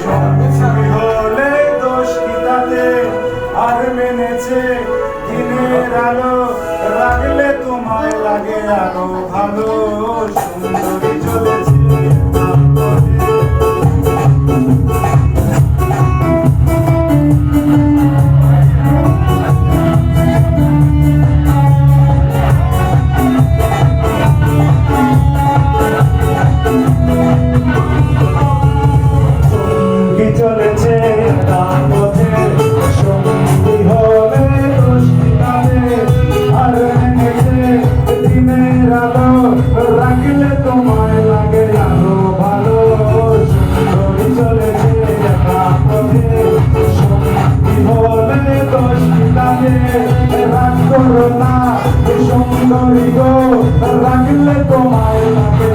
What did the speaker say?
সঙ্গী হলে দোষ কি তাতে, আর মেনেছে দিনের আলো, রাখলে তোমায় লাগে আরো ভালো। সুন্দরী চলেছে চলেছে তার পথে, সঙ্গী হলে দোষ কি তাতে, আর মেনেছে দিনের আলো, রাখলে তোমায় লাগে আরো ভালো। সুন্দরী চলেছে তার পথে, সঙ্গী হলে দোষ কি তাতে, রাগ করো না সুন্দরী গো, রাখলে তোমায় লাগে